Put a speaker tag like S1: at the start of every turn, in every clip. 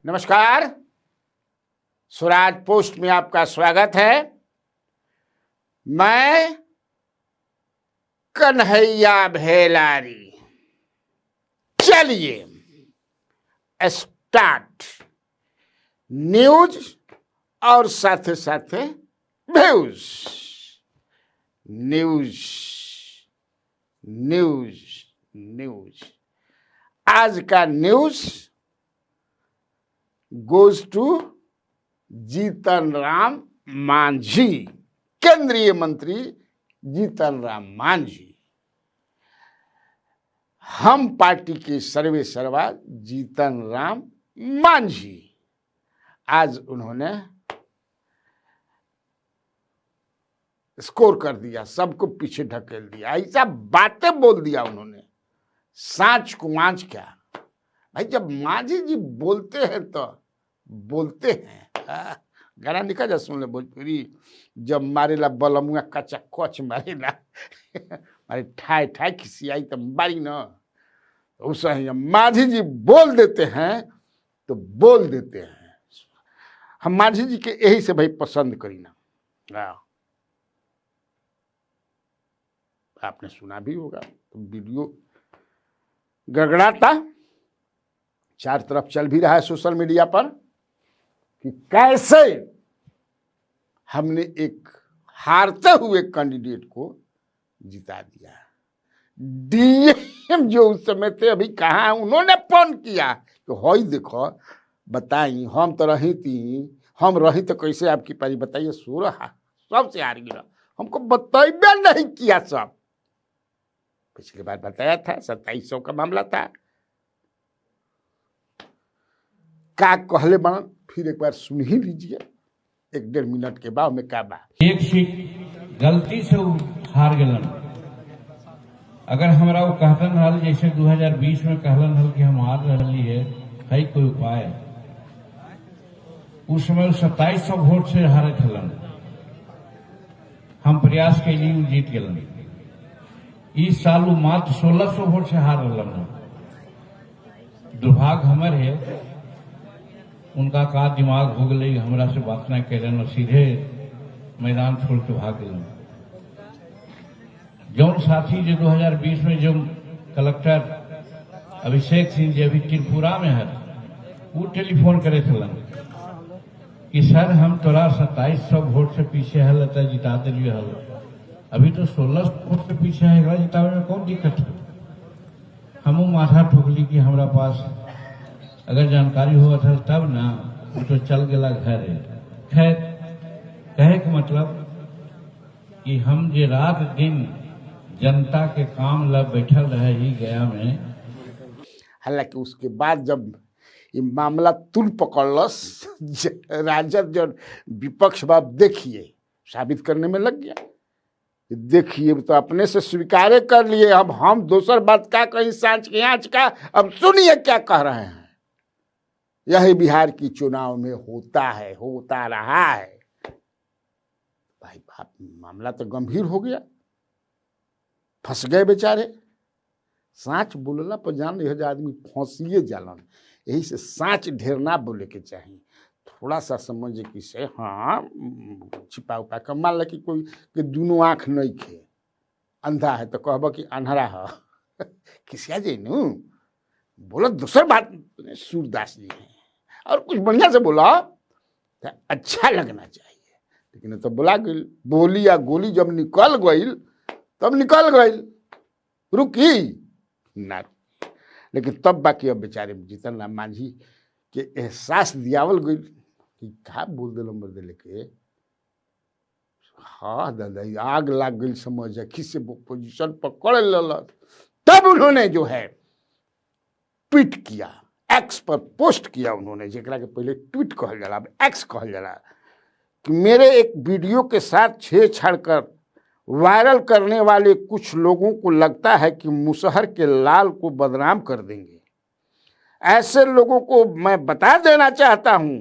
S1: नमस्कार, स्वराज पोस्ट में आपका स्वागत है। मैं कन्हैया भेलारी। चलिए स्टार्ट न्यूज और साथ साथ व्यूज। न्यूज न्यूज न्यूज आज का news goes to Jitan Ram Manjhi. केंद्रीय मंत्री जीतन राम मांझी, हम पार्टी के सर्वे सर्वा जीतन राम मांझी, आज उन्होंने स्कोर कर दिया, सबको पीछे ढकेल दिया। ऐसा बातें बोल दिया उन्होंने, सांच कुमांच क्या भाई। जब मांझी जी बोलते हैं तो बोलते हैं। गाना लिखा जा सुन ले भोजपुरी, जब मारेला बलमुआ कच्चा कच मारेला मारे ठाए ठाए खिसियाई तो मारी न। उस मांझी जी बोल देते हैं तो बोल देते हैं। हम मांझी जी के यही से भाई पसंद करी ना। आपने सुना भी होगा तो वीडियो गड़गड़ाता चार तरफ चल भी रहा है सोशल मीडिया पर कि कैसे हमने एक हारते हुए कैंडिडेट को जिता दिया। डीएम जो उस समय थे अभी कहाँ, उन्होंने फोन किया तो हई देखो बताई हम तो रही थी, हम रही तो कैसे आपकी पारी बताइए। सबसे हार गिरा, हमको बताइए नहीं किया। सब पिछली बार बताया था 2700 का मामला था। का कहले बन फिर एक बार सुन ही लीजिए, 1-1.5 मिनट के बाद में का बात।
S2: एक सीट गलती से हार गलन। अगर हमरा वो कहलन हल जैसे 2020 में कहलन हल कि हम हार रही है कोई उपाय, उस समय 2700 वोट से हारे थलन। हम प्रयास के लिए जीत गलन। इस साल वो मात्र 1600 वोट से हार रहा। दुर्भाग्य हमारे है, उनका का दिमाग हो गई, हमरा से बात न करें, सीधे मैदान छोड़ के भाग गए। जौन साथी जो 2020 में जो कलेक्टर अभिषेक सिंह जी अभी त्रिपुरा में है, वो टेलीफोन करे थे कि सर हम तोरा 2700 वोट से पीछे है, लता जिता दिलिए हल, अभी तो 1600 वोट से पीछे है, जितावे में कौन दिक्कत है। हमू माथा ठोकली कि हमारा पास अगर जानकारी हुआ था तब ना, वो तो चल गया घर। खैर कहे के मतलब कि हम जे रात दिन जनता के काम ला बैठल रहे ही गया में।
S1: हालांकि उसके बाद जब ये मामला तुल पकड़लस, राजद जो विपक्ष बाब देखिए साबित करने में लग गया। देखिए तो अपने से स्वीकार कर लिए। अब हम दूसर बात क्या कहीं सांच के आँच का, अब सुनिए क्या कह रहे हैं। यही बिहार की चुनाव में होता है, होता रहा है। भाई बाप, मामला तो गंभीर हो गया, फंस गए बेचारे। सांच बोलला पर जान रहे आदमी फंसिए जालन। यही से सांच ढेर ना बोले के चाहिए, थोड़ा सा समझे कि से हाँ छिपा उपा कर। मान ल कि कोई के दोनों आँख नहीं खे, अंधा है तो कहब कि अन्हरा है किसिया जे नू बोलो। दूसर बात सूरदास जी हैं और कुछ बढ़िया से बोला तो अच्छा लगना चाहिए, लेकिन तो बोला गई बोली या गोली जब निकल गई तब निकल गई, रुकी ना। लेकिन तब बाकी अब बेचारे जीतन राम मांझी के एहसास दियावल गई कि क्या बोल दिल मर दिल के। हाँ दादा आग लाग गई समझ, किसी पोजिशन पकड़ ल। तब उन्होंने जो है ट्वीट किया, एक्स पर पोस्ट किया उन्होंने, जेकरा के पहले ट्वीट कहल जाला, अब एक्स कहल जाला, कि मेरे एक वीडियो के साथ छेड़छाड़ कर वायरल करने वाले कुछ लोगों को लगता है कि मुसहर के लाल को बदनाम कर देंगे। ऐसे लोगों को मैं बता देना चाहता हूं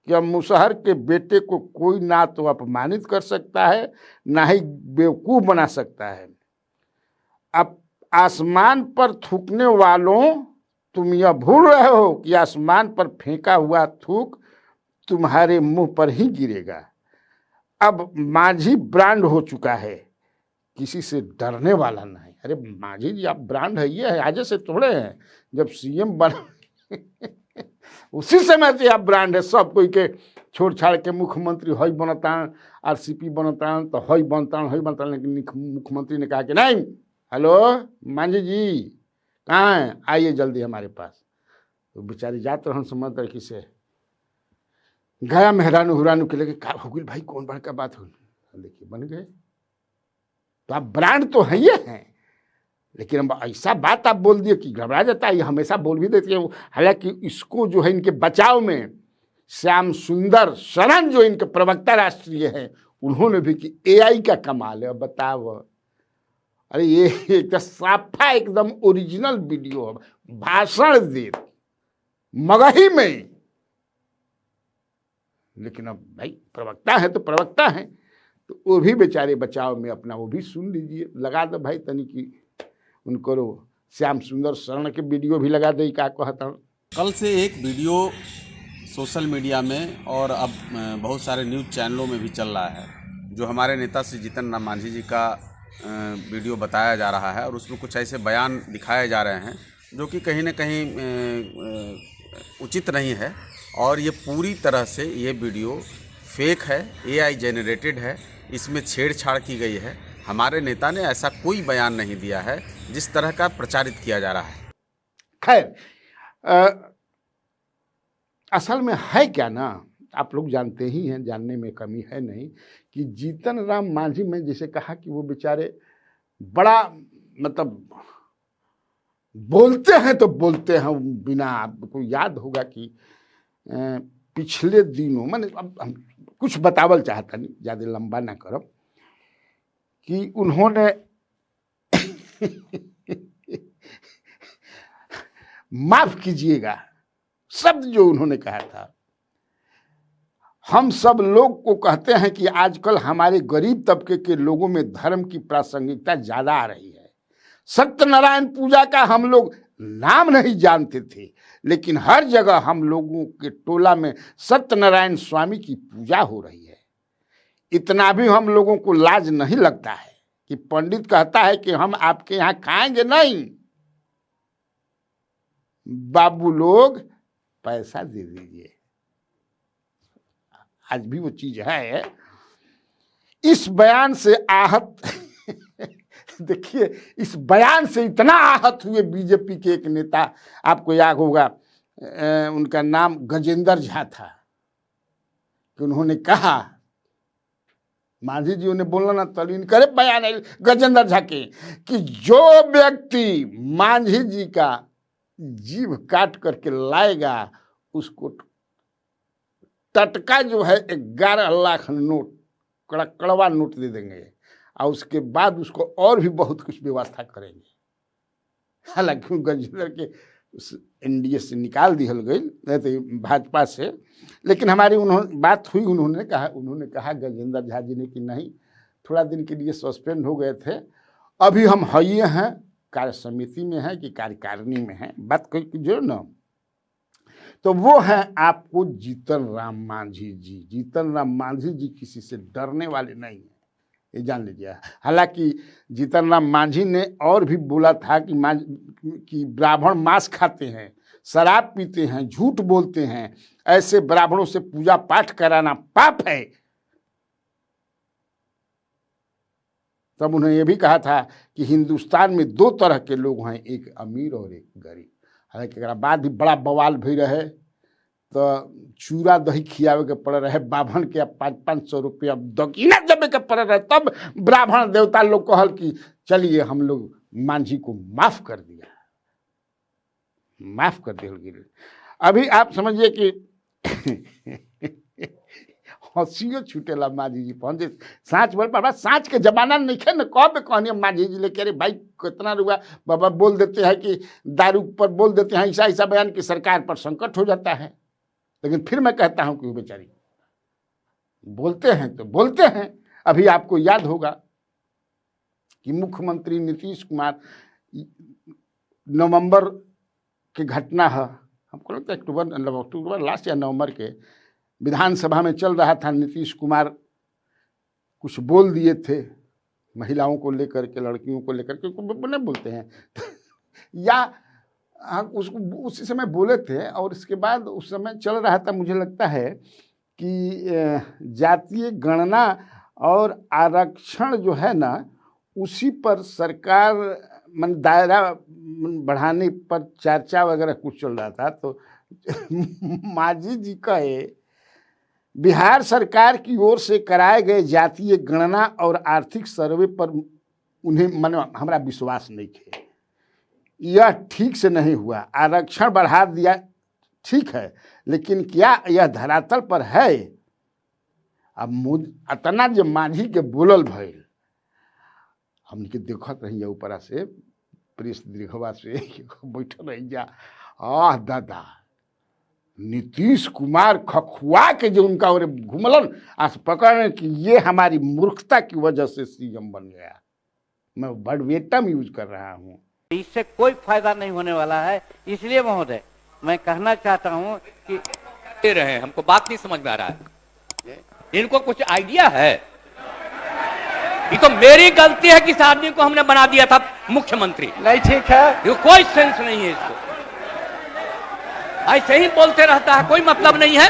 S1: कि अब मुसहर के बेटे को कोई ना तो अपमानित कर सकता है, ना ही बेवकूफ बना सकता है। अब आसमान पर थूकने वालों तुम यह भूल रहे हो कि आसमान पर फेंका हुआ थूक तुम्हारे मुंह पर ही गिरेगा। अब मांझी ब्रांड हो चुका है, किसी से डरने वाला नहीं। अरे मांझी जी आप ब्रांड है, ये है आज से थोड़े हैं, जब सीएम बन उसी समय से आप ब्रांड है। सब कोई के छोड़ छाड़ के मुख्यमंत्री हई बनता, आरसीपी बनता तो हई बनता हई बनता, लेकिन मुख्यमंत्री ने कहा कि नहीं, हेलो मांझी जी कहाँ हैं, आइए जल्दी हमारे पास। तो बेचारी जात रहन समझ रखी से गया मेहरानू हुरानू के लेके, का हो गई भाई, कौन बड़का बात हो, देखिए बन गए। तो आप ब्रांड तो है ये हैं, लेकिन अब ऐसा बात आप बोल दिए कि घबरा जाता है। ये हमेशा बोल भी देते हैं। हालांकि इसको जो है इनके बचाव में श्याम सुंदर शरण जो इनके प्रवक्ता राष्ट्रीय हैं, उन्होंने भी कि एआई का कमाल है। बताओ, अरे ये एक साफा एकदम ओरिजिनल वीडियो है, भाषण दे मगही में। लेकिन अब भाई प्रवक्ता है तो प्रवक्ता है, तो वो भी बेचारे बचाव में अपना वो भी सुन लीजिए। लगा दो भाई तनी की उनको श्याम सुंदर शरण के वीडियो भी लगा दे, क्या कहता हूँ।
S3: कल से एक वीडियो सोशल मीडिया में और अब बहुत सारे न्यूज़ चैनलों में भी चल रहा है, जो हमारे नेता श्री जीतन राम मांझी जी का वीडियो बताया जा रहा है, और उसमें कुछ ऐसे बयान दिखाए जा रहे हैं जो कि कहीं ना कहीं उचित नहीं है। और ये पूरी तरह से ये वीडियो फेक है, एआई जेनरेटेड है, इसमें छेड़छाड़ की गई है। हमारे नेता ने ऐसा कोई बयान नहीं दिया है जिस तरह का प्रचारित किया जा रहा है।
S1: खैर असल में है क्या ना, आप लोग जानते ही हैं, जानने में कमी है नहीं, कि जीतन राम मांझी में जैसे कहा कि वो बेचारे बड़ा मतलब बोलते हैं तो बोलते हैं बिना, आपको याद होगा कि पिछले दिनों मैंने, अब हम कुछ बतावल चाहता नहीं, ज़्यादा लंबा ना करो, कि उन्होंने माफ कीजिएगा शब्द जो उन्होंने कहा था, हम सब लोग को कहते हैं कि आजकल हमारे गरीब तबके के लोगों में धर्म की प्रासंगिकता ज्यादा आ रही है। सत्यनारायण पूजा का हम लोग नाम नहीं जानते थे, लेकिन हर जगह हम लोगों के टोला में सत्यनारायण स्वामी की पूजा हो रही है। इतना भी हम लोगों को लाज नहीं लगता है कि पंडित कहता है कि हम आपके यहाँ खाएंगे नहीं, बाबू लोग पैसा दे दीजिए। आज भी वो चीज है। इस बयान से आहत देखिए, इस बयान से इतना आहत हुए बीजेपी के एक नेता, आपको याद होगा उनका नाम गजेंद्र झा था, कि उन्होंने कहा, मांझी जी उन्हें बोलना ना तलीन करे बयान है गजेंद्र झा के, कि जो व्यक्ति मांझी जी का जीभ काट करके लाएगा उसको टटका जो है 11 लाख नोट, कड़वा नोट दे देंगे, और उसके बाद उसको और भी बहुत कुछ व्यवस्था करेंगे। हालांकि गजेंद्र के एनडीए से निकाल दिया गई, तो भाजपा से, लेकिन हमारी उन्होंने बात हुई, उन्होंने कहा गजेंद्र झा जी ने कि नहीं, थोड़ा दिन के लिए सस्पेंड हो गए थे, अभी हम हई हैं, कार्य समिति में हैं कि कार्यकारिणी में हैं, बात कोई जो ना, तो वो है आपको जीतन राम मांझी जी। जीतन राम मांझी जी किसी से डरने वाले नहीं है, ये जान लीजिए। हालांकि जीतन राम मांझी ने और भी बोला था कि ब्राह्मण मांस खाते हैं, शराब पीते हैं, झूठ बोलते हैं, ऐसे ब्राह्मणों से पूजा पाठ कराना पाप है। तब उन्होंने ये भी कहा था कि हिंदुस्तान में 2 तरह के लोग हैं, एक अमीर और एक गरीब। हालांकि अगर बाद भी बड़ा बवाल भी रहे, तो चूरा दही खियावे के पड़ रहे बाभन के, 500 रुपया दक्षिणा देवे के पड़ रहे, तब ब्राह्मण देवता लोग कहल कि चलिए हम लोग मांझी को माफ कर दिया, माफ कर दिया। अभी आप समझिए कि हंसियो छूटेला मांझी जी पहुंचे साँच भर बाबा, साँच के जमाना नहीं है न, कब कहनी मांझी जी लेके, अरे भाई कितना रुआ बाबा बोल देते हैं कि दारू पर बोल देते हैं ऐसा बयान कि सरकार पर संकट हो जाता है। लेकिन फिर मैं कहता हूं कि वो बेचारी बोलते हैं तो बोलते हैं। अभी आपको याद होगा कि मुख्यमंत्री नीतीश कुमार नवंबर की घटना है, हमको लगता है अक्टूबर लास्ट या नवंबर के विधानसभा में चल रहा था। नीतीश कुमार कुछ बोल दिए थे महिलाओं को लेकर के, लड़कियों को लेकर के, नहीं बोलते हैं या उसको उसी समय बोले थे। और इसके बाद उस समय चल रहा था, मुझे लगता है कि जातीय गणना और आरक्षण जो है ना, उसी पर सरकार मन दायरा बढ़ाने पर चर्चा वगैरह कुछ चल रहा था। तो मांझी जी कहे बिहार सरकार की ओर से कराए गए जातीय गणना और आर्थिक सर्वे पर उन्हें हमारा विश्वास नहीं है, यह ठीक से नहीं हुआ। आरक्षण बढ़ा दिया ठीक है, लेकिन क्या यह धरातल पर है? अब अतना जो मांझी के बोलल भइल, हमने देखत रही ऊपर से प्रेस दीर्घवा से बैठल रही जा। आह दादा, नीतीश कुमार खखुआ के जो उनका और घुमलन आज पकड़ कि ये हमारी मूर्खता की वजह से सीएम बन गया। मैं वर्बेटम यूज कर रहा हूँ।
S4: इससे कोई फायदा नहीं होने वाला है। इसलिए महोदय मैं कहना चाहता हूँ कि
S5: दे रहे हैं, हमको बात नहीं समझ में आ रहा है। इनको कुछ आइडिया है? ये तो मेरी गलती है कि इस आदमी को हमने बना दिया था मुख्यमंत्री।
S4: नहीं ठीक है,
S5: ये कोई सेंस नहीं है इसको, ऐसे ही बोलते रहता है, कोई मतलब नहीं है।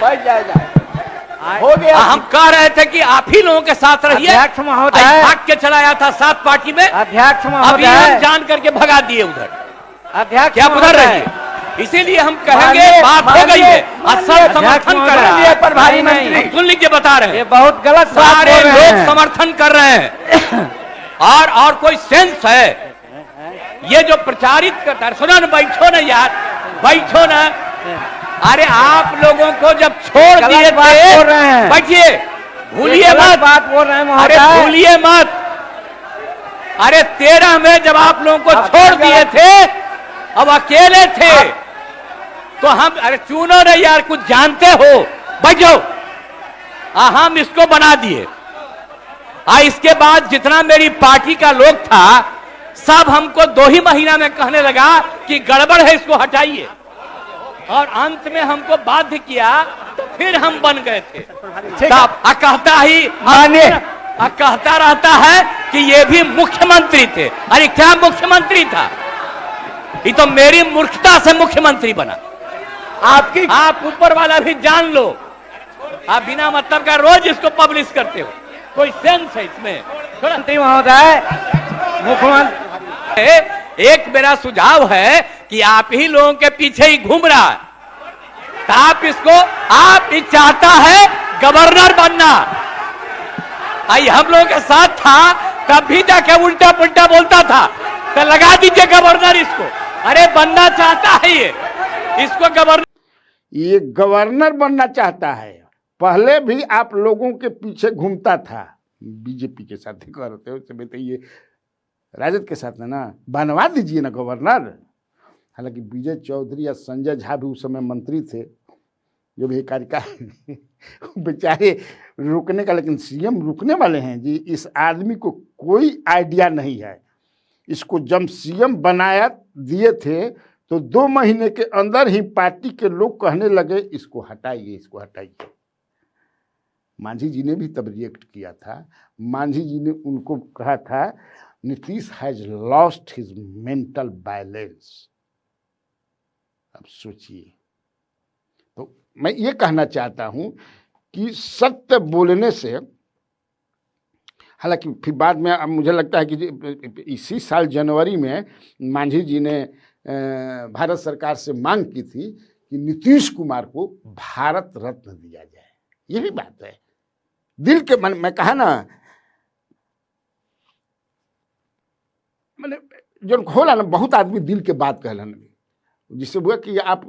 S4: हो गया।
S5: हम कह रहे थे कि आप ही लोगों के साथ रहिए।
S4: अध्यक्ष महोदय,
S5: भाग के चलाया था 7 पार्टी में।
S4: अध्यक्ष
S5: अभी
S4: महोदय,
S5: हम जान करके भगा दिए उधर।
S4: अध्यक्ष
S5: क्या उधर रहिए? इसीलिए हम कहेंगे बात हो गई है, सब समर्थन कर रहे हैं।
S4: प्रभारी मंत्री
S5: सुन लीजिए, बता रहे
S4: ये
S5: हैं,
S4: बहुत गलत बात
S5: सारे
S4: बोल रहे
S5: लोग
S4: हैं।
S5: समर्थन कर रहे हैं। और कोई सेंस है? ये जो प्रचारित करता है, सुनो ना, बैठो ना यार, बैठो ना। अरे आप लोगों को जब छोड़ दिए थे, बैठिए, भूलिए मत
S4: बात बोल रहे हैं
S5: अरे
S4: महोदय।
S5: भूलिए मत। अरे 13 में जब आप लोगों को छोड़ दिए थे, अब अकेले थे, तो हम अरे चुनो ना यार, कुछ जानते हो, बैठो। हम इसको बना दिए। इसके बाद जितना मेरी पार्टी का लोग था, सब हमको 2 ही महीना में कहने लगा कि गड़बड़ है, इसको हटाइए। और अंत में हमको बाध्य किया, तो फिर हम बन गए थे। कहता रहता है कि ये भी मुख्यमंत्री थे। अरे क्या मुख्यमंत्री था? ये तो मेरी मूर्खता से मुख्यमंत्री बना। आप ऊपर वाला भी जान लो। आप बिना मतलब का रोज इसको पब्लिश करते हो, कोई सेंस है इसमें?
S4: मंत्री महोदय, मुख्यमंत्री,
S5: एक मेरा सुझाव है कि आप ही लोगों के पीछे ही घूम रहा है। तो आप ही चाहता है गवर्नर बनना। हम लोगों के साथ था, तब भी जाके उल्टा पुल्टा बोलता था, तो लगा दीजिए गवर्नर इसको। अरे बनना चाहता है इसको गवर्नर।
S1: ये गवर्नर बनना चाहता है। पहले भी आप लोगों के पीछे घूमता था, बीजेपी के साथ ही करते हो, तो ये राजद के साथ है ना, बनवा दीजिए ना गवर्नर। हालांकि विजय चौधरी या संजय झा भी उस समय मंत्री थे, जो भी कार्यकाल बेचारे रुकने का, लेकिन सीएम रुकने वाले हैं जी। इस आदमी को कोई आइडिया नहीं है। इसको जब सीएम बनाया दिए थे, तो 2 महीने के अंदर ही पार्टी के लोग कहने लगे इसको हटाइए, इसको हटाइए। मांझी जी ने भी तब रिएक्ट किया था। मांझी जी ने उनको कहा था, Nitish has lost his mental balance. अब सोचिए। तो मैं ये कहना चाहता हूं कि सत्य बोलने से, हालांकि फिर बाद में अब मुझे लगता है कि इसी साल जनवरी में मांझी जी ने भारत सरकार से मांग की थी कि नीतीश कुमार को भारत रत्न दिया जाए। यही बात है, दिल के मन में कहा ना, मैंने जो खोला ना, बहुत आदमी दिल के बात कहलन, जिससे हुआ कि आप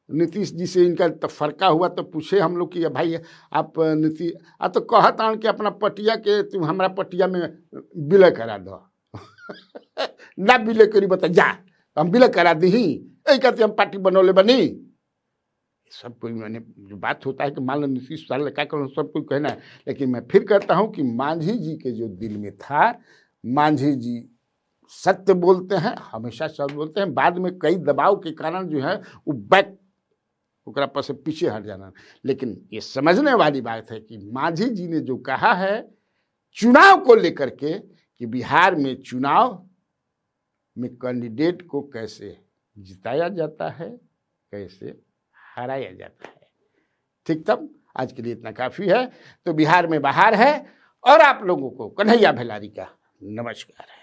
S1: नीतीश जी से इनका तफरका हुआ, तो पूछे हम लोग कि भाई आप तो कहता कि अपना पटिया के तुम हमारा पटिया में विलय करा दो। ना विलय करी बता जा, हम विलय करा दी ही, कहते हम पार्टी बनौले बनी। सब कोई, मैंने जो बात होता है कि मान लो नीतीश साल क्या करो, सब कोई कहना है। लेकिन मैं फिर कहता हूँ कि मांझी जी के जो दिल में था, मांझी जी सत्य बोलते हैं, हमेशा सत्य बोलते हैं, बाद में कई दबाव के कारण जो है वो बैक ओकरा पर से पीछे हट जाना। लेकिन ये समझने वाली बात है कि मांझी जी ने जो कहा है चुनाव को लेकर के कि बिहार में चुनाव में कैंडिडेट को कैसे जिताया जाता है, कैसे हराया जाता है। ठीक, तब आज के लिए इतना काफ़ी है। तो बिहार में बाहर है और आप लोगों को कन्हैया भेलारी का नमस्कार है।